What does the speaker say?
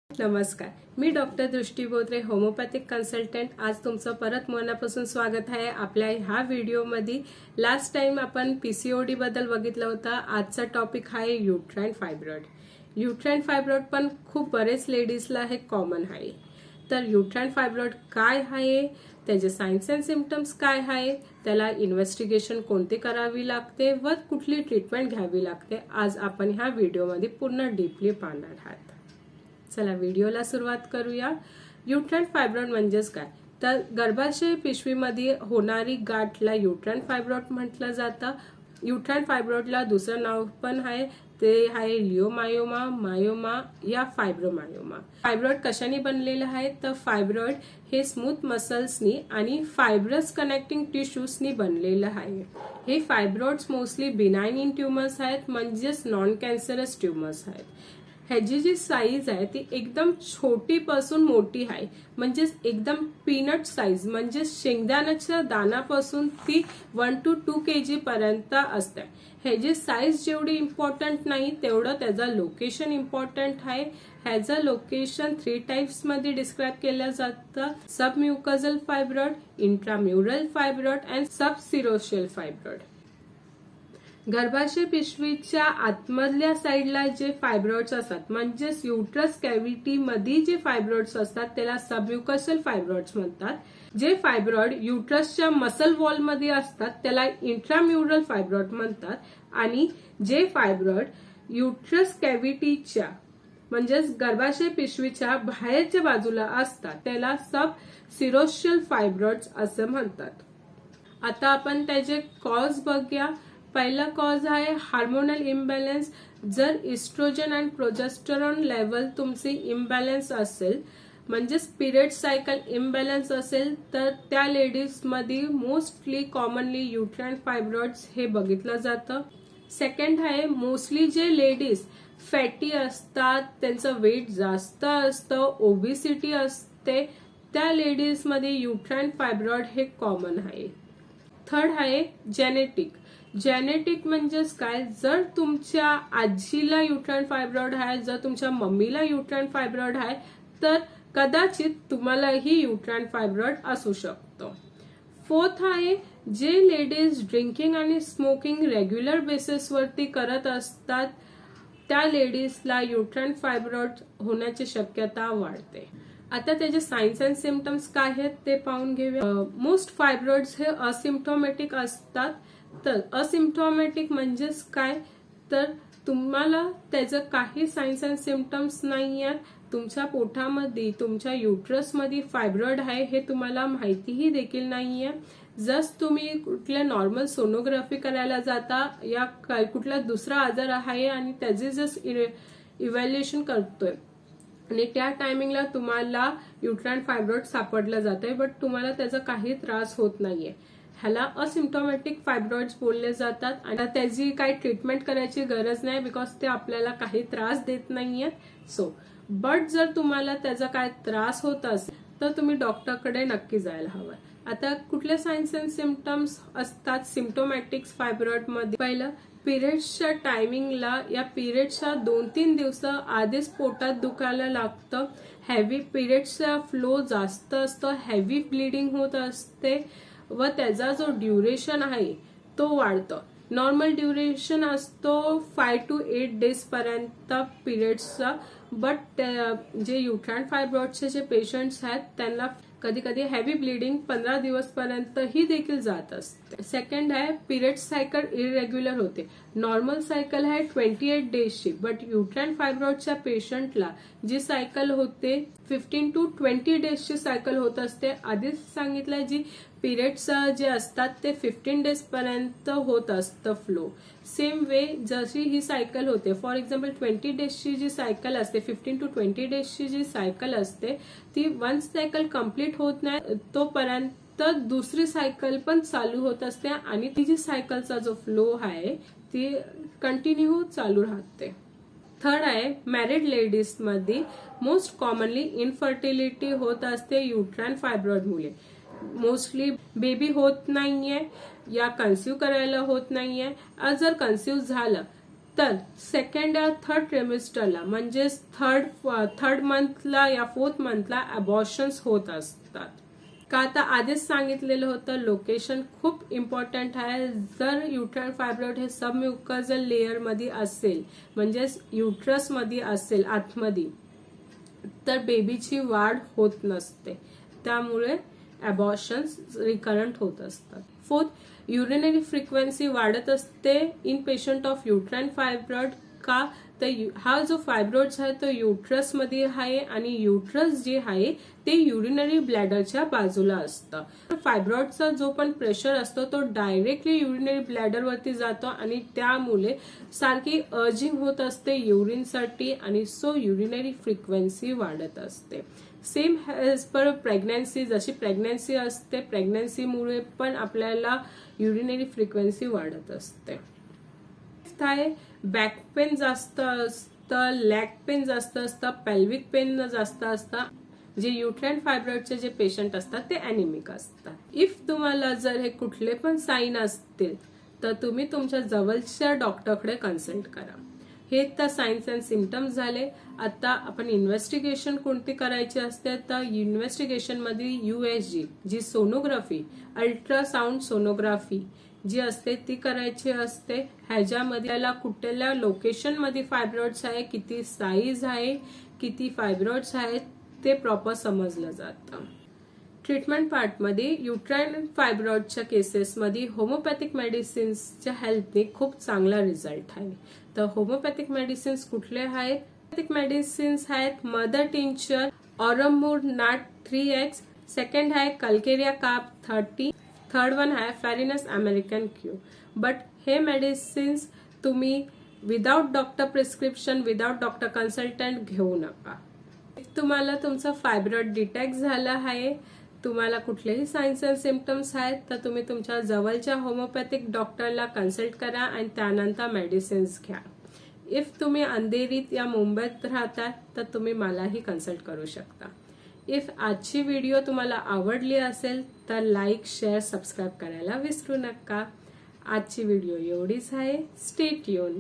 नमस्कार, मी डॉक्टर दृष्टी Botre, homeopathic consultant. आज तुमचं परत मनापासून स्वागत आहे आपल्या ह्या व्हिडिओमध्ये. लास्ट टाइम आपण पीसीओडी बद्दल बघितलं होतं. आजचा टॉपिक आहे युट्राइन फायब्रॉइड. युट्राइन फायब्रॉइड पण खूप बरेच लेडीजला हे कॉमन आहे. तर युट्राइन फायब्रॉइड काय आहे, त्याचे सायन्स अँड सिम्पटम्स काय आहे, त्याला इन्व्हेस्टिगेशन कोणते करावी लागते व कुठली ट्रीटमेंट घ्यावी लागते, आज आपण ह्या व्हिडिओमध्ये पूर्ण डीपली पाहणार आहात. चला व्हिडिओला सुरुवात करूया. युट्राइन फायब्रॉइड म्हणजेच काय, तर गर्भाशय पिशवीमध्ये होणारी गाठला युट्राइन फायब्रॉइड म्हटलं जातं. युट्राइन फायब्रॉइडला दुसरं नाव पण आहे, ते आहे लिओमायोमा, मायोमा या फायब्रोमायोमा. फायब्रॉइड कशाने बनलेलं आहे, तर फायब्रॉइड हे स्मूथ मसल्सनी आणि फायब्रस कनेक्टिंग टिश्यूजनी बनलेलं आहे. हे फायब्रॉइड्स मोस्टली बिनाइन इन ट्युमर्स आहेत, म्हणजेच नॉन कॅन्सरस ट्युमर्स आहेत. ह्याची जी साईज आहे ती एकदम छोटी पासून मोठी आहे, म्हणजेच एकदम पीनट साईज, म्हणजे शेंगदाण्याच्या दाण्यापासून ती 1 to 2 kg पर्यंत असते. ह्याची साईज जेवढी इम्पॉर्टंट नाही तेवढं त्याचं लोकेशन इम्पॉर्टंट आहे. ह्याचं लोकेशन 3 टाइप्स मध्ये डिस्क्राइब केलं जातं: सबम्युकॉझल फायब्रॉइड, इंट्राम्युरल फायब्रॉइड अँड सबसिरोशियल फायब्रॉइड. गर्भाशय पिशवीच्या आतमधल्या साईडला जे फायब्रॉइड्स असतात, म्हणजेच युट्रस कॅव्हिटी मध्ये जे फायब्रॉइड्स असतात त्याला सबम्युकॉझल फायब्रॉइड्स म्हणतात. जे फायब्रॉइड युट्रसच्या मसल वॉल मध्ये असतात त्याला इंट्राम्युरल फायब्रॉइड म्हणतात. आणि जे फायब्रॉइड युट्रस कॅव्हिटीच्या म्हणजेच गर्भाशय पिशवीच्या बाहेरच्या बाजूला असतात त्याला सब सिरोशियल फायब्रॉइड्स असं म्हणतात. आता आपण त्याचे कॉज बघूया. पहिला कॉज आहे हार्मोनल इम्बॅलन्स. जर इस्ट्रोजन अँड प्रोजेस्टेरॉन लेवल तुमची इम्बॅलन्स असेल, म्हणजेच पिरियड सायकल इम्बॅलन्स असेल, तर त्या लेडीज मध्ये मोस्टली कॉमनली युट्राइन फायब्रॉइड्स हे बघितलं जातं. सेकंड आहे, मोस्टली जे लेडीज फॅटी असतात, त्यांचं वेट जास्त असतं, ओबेसिटी असते, त्या लेडीज मध्ये युट्राइन फायब्रॉइड हे कॉमन आहे. थर्ड आहे जेनेटिक. जेनेटिक म्हणजेच काय, जर तुमच्या आजीला युट्राइन फायब्रॉइड आहे, जर तुमच्या मम्मीला युट्राइन फायब्रॉइड आहे, तर कदाचित तुम्हालाही युट्राइन फायब्रॉइड असू शकतो. फोर्थ आहे, जे लेडीज ड्रिंकिंग आणि स्मोकिंग रेग्युलर बेसिसवरती करत असतात त्या लेडीजला युट्राइन फायब्रॉइड होण्याची शक्यता वाढते. आता त्याचे सायन्स अँड सिम्पटम्स काय आहेत ते पाहून घेऊया. मोस्ट फायब्रॉइड्स हे असिम्प्टोमॅटिक असतात. तर असिम्प्टोमॅटिक म्हणजेच काय, तर तुम्हाला त्याचं काही सायन्स अँड सिम्पटम्स नाही आहेत, तुमच्या पोटामध्ये तुमच्या युट्रसमध्ये फायब्रॉइड आहे हे तुम्हाला माहितीही देखील नाहीये. जस्ट तुम्ही कुठल्या नॉर्मल सोनोग्राफी करायला जाता या कुठला दुसरा आजार आहे आणि त्याचे जस्ट इव्हॅल्युएशन करतोय आणि त्या टायमिंगला तुम्हाला युट्राइन फायब्रॉइड सापडलं जातंय, बट तुम्हाला त्याचा काही त्रास होत नाहीये. ह्याला असिम्प्टोमॅटिक फायब्रॉइड्स बोलले जातात आणि त्याची काही ट्रीटमेंट करायची गरज नाही, बिकॉज ते आपल्याला काही त्रास देत नाहीये. सो बट जर तुम्हाला त्याचा काय त्रास होत असेल तर तुम्ही डॉक्टरकडे नक्की जायला हवं. आता कुठले सायन्स अँड सिम्पटम्स असतात सिम्प्टोमॅटिक फायब्रॉइड मध्ये? पहिलं, पिरियड्सच्या टायमिंगला या पिरियड्सच्या 2-3 दिवस आधीच पोटात दुखायला लागतं, हेवी पिरियड्सचा फ्लो जास्त असतो, हेवी ब्लिडिंग होत असते व त्याचा जो ड्युरेशन आहे तो वाढतो. नॉर्मल ड्युरेशन असतो 5 to 8 days पर्यंत पिरियड्सचा, बट जे युट्राइन फायब्रॉइडचे जे पेशंट्स आहेत त्यांना कधी कधी हेवी ब्लिडिंग 15 दिवस पर्यंत ही देखील जात असते. सेकंड आहे, पिरियड सायकल इरेग्युलर होते. नॉर्मल सायकल आहे 28 डेजची, बट युट्राइन फायब्रॉइडच्या पेशंटला जी सायकल होते 15 to 20 डेजची सायकल होत असते. आधीच सांगितलं, जी पिरियड्स जे असतात ते 15 डेज पर्यंत होत असतं फ्लो. सेम वे जशी ही सायकल होते, फॉर एक्झाम्पल 20 डेजची जी सायकल असते, 15 to 20 डेजची जी सायकल असते, ती वन्स सायकल कम्प्लीट होत नाही तोपर्यंत दुसरी सायकल पण चालू होत असते आणि ती जी सायकलचा जो फ्लो आहे ती कंटिन्यू चालू राहते. थर्ड आहे, मॅरिड लेडीज मध्ये मोस्ट कॉमनली इनफर्टिलिटी होत असते युट्राइन फायब्रॉइड मुळे. मोस्टली बेबी होत नाहीये या कन्सिव्ह करायला होत नाहीये. जर कन्सिव्ह झालं तर सेकंड या थर्ड ट्रिमिस्टरला म्हणजे थर्ड मंथला या फोर्थ मंथला अबॉर्शन्स होत असतात. का आता आधीच सांगितलेलं होतं लोकेशन खूप इम्पॉर्टंट आहे. जर युट्राइन फायब्रॉइड हे सबम्युकॉझल लेअर मध्ये असेल म्हणजे युट्रस मध्ये असेल आतमध्ये, तर बेबीची वाढ होत नसते, त्यामुळे अबॉर्शन्स रिकरंट होत असतात. फोर्थ, युरिनरी फ्रिक्वेन्सी वाढत असते in patient of uterine fibroid. का तर हा जो फायब्रॉइड्स आहे तो युट्रस मध्ये आहे आणि युट्रस जे आहे ते युरिनरी ब्लॅडरच्या बाजूला असतं. फायब्रॉइडचा जो पण प्रेशर असतो तो डायरेक्टली युरिनरी ब्लॅडर वरती जातो आणि त्यामुळे सारखी अर्जिंग होत असते युरिनसाठी आणि सो युरिनरी फ्रिक्वेन्सी वाढत असते. सेम एज पर प्रेग्नन्सी, जशी प्रेग्नन्सी असते प्रेग्नन्सीमुळे पण आपल्याला युरिनरी फ्रिक्वेन्सी वाढत असते. बॅक पेन जास्त असतं, लॅग पेन जास्त असतं, पेल्विक पेन जास्त असतं. जे युट्राइन फायब्रॉइडचे जे पेशंट असतात ते अॅनिमिक असतात. इफ तुम्हाला जर हे कुठले पण साईन असतील तर तुम्ही तुमच्या जवळच्या डॉक्टरकडे कन्सल्ट करा. हे तर साइन्स अँड सिम्पटम्स झाले. आता आपण इन्व्हेस्टिगेशन कोणती करायची असते तर इन्व्हेस्टिगेशन मध्ये USG जी सोनोग्राफी, अल्ट्रासाउंड सोनोग्राफी जी असते ती करायची असते. ह्याच्यामध्ये याला कुठल्या लोकेशन मध्ये फायब्रॉइड्स आहे, किती साईज आहे, किती फायब्रॉइड्स आहेत ते प्रॉपर समजलं जातं. ट्रीटमेंट पार्ट मध्ये युट्राइन फायब्रॉइडच्या केसेसमध्ये होमिओपॅथिक मेडिसिन्सच्या हेल्पने खूप चांगला रिझल्ट आहे. तर होमिओपॅथिक मेडिसिन्स कुठले आहेत? होमिओपॅथिक मेडिसिन्स आहेत मदर टिंचर, ऑरमूर नाट 3X, सेकंड आहे कल्केरिया कार्प 30, थर्ड वन आहे फेरिनस अमेरिकन क्यू. बट हे मेडिसिन्स तुम्ही without doctor prescription, without doctor consultant घेऊ नका. तुम्हाला तुमचा फायब्रॉइड डिटेक्ट झाला आहे, तुम्हाला कुठलेही साइन्स अँड सिम्पटम्स आहेत तर तुम्ही तुमच्या जवळच्या होमिओपॅथिक डॉक्टरला कन्सल्ट करा आणि त्यानंतर मेडिसिन्स घ्या. इफ तुम्ही अंधेरीत या मुंबईत राहता तर तुम्ही मलाही कन्सल्ट करू शकता. इफ आजची व्हिडिओ तुम्हाला आवडली असेल तर लाईक, शेअर, सबस्क्राईब करायला विसरू नका. आजची व्हिडिओ एवढीच आहे. Stay tune.